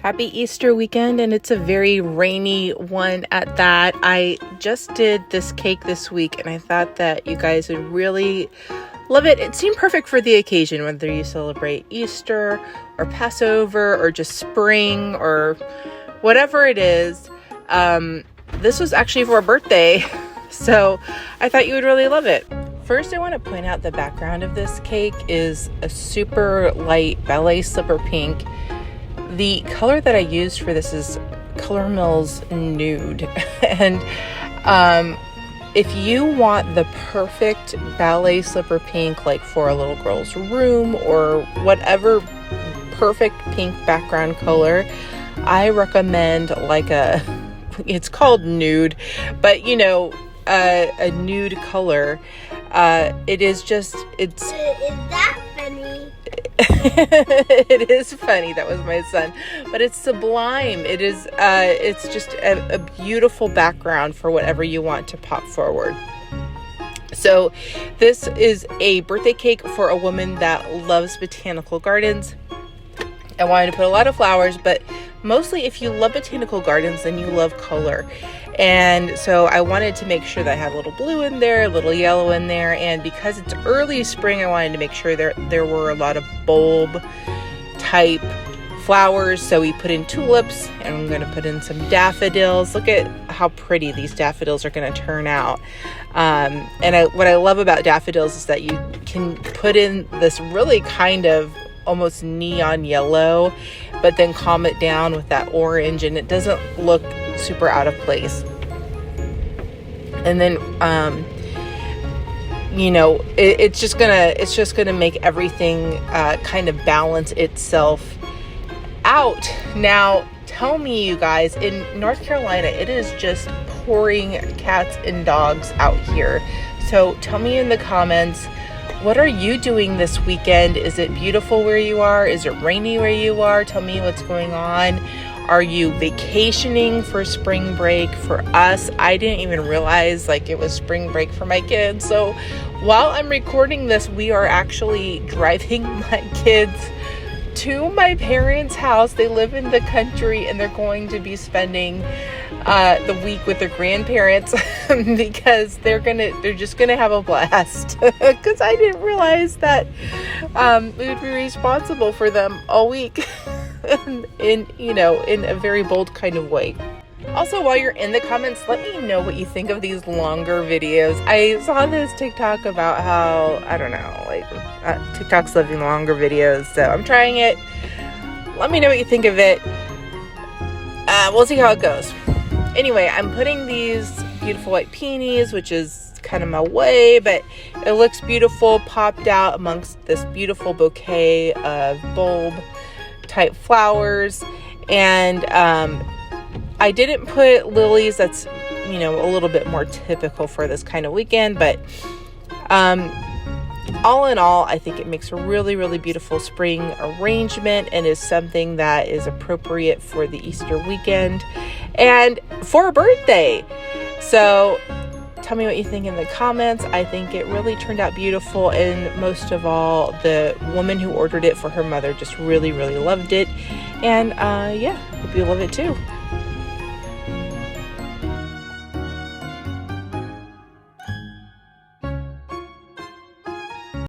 Happy Easter weekend, and it's a very rainy one at that. I just did this cake this week, and I thought that you guys would really love it. It seemed perfect for the occasion, whether you celebrate Easter or Passover or just spring or whatever it is. This was actually for a birthday, so I thought you would really love it. First, I want to point out the background of this cake is a super light ballet slipper pink. The color that I used for this is Color Mills Nude. And if you want the perfect ballet slipper pink, like for a little girl's room or whatever perfect pink background color, I recommend it's called nude, but you know, a nude color. Is that funny? It is funny. That was my son, but it's sublime. It's just a beautiful background for whatever you want to pop forward. So this is a birthday cake for a woman that loves botanical gardens. I wanted to put a lot of flowers, but mostly if you love botanical gardens, then you love color. And so I wanted to make sure that I had a little blue in there, a little yellow in there. And because it's early spring, I wanted to make sure there were a lot of bulb type flowers. So we put in tulips, and I'm going to put in some daffodils. Look at how pretty these daffodils are going to turn out. What I love about daffodils is that you can put in this really kind of almost neon yellow, but then calm it down with that orange, and it doesn't look super out of place. And then it's just gonna make everything kind of balance itself out. Now tell me, you guys, in North Carolina it is just pouring cats and dogs out here, so tell me in the comments, what are you doing this weekend? Is it beautiful where you are? Is it rainy where you are? Tell me what's going on. Are you vacationing for spring break? For us, I didn't even realize it was spring break for my kids. So while I'm recording this, we are actually driving my kids to my parents' house. They live in the country, and they're going to be spending the week with their grandparents because they're just gonna have a blast. Because I didn't realize that we would be responsible for them all week in a very bold kind of way. Also, while you're in the comments, let me know what you think of these longer videos. I saw this TikTok about how, I don't know, TikTok's loving longer videos, so I'm trying it. Let me know what you think of it. We'll see how it goes. Anyway, I'm putting these beautiful white peonies, which is kind of my way, but it looks beautiful, popped out amongst this beautiful bouquet of bulb type flowers. And I didn't put lilies. That's, a little bit more typical for this kind of weekend, but all in all, I think it makes a really, really beautiful spring arrangement and is something that is appropriate for the Easter weekend and for a birthday. So tell me what you think in the comments. I think it really turned out beautiful, and most of all, the woman who ordered it for her mother just really, really loved it. And hope you love it too.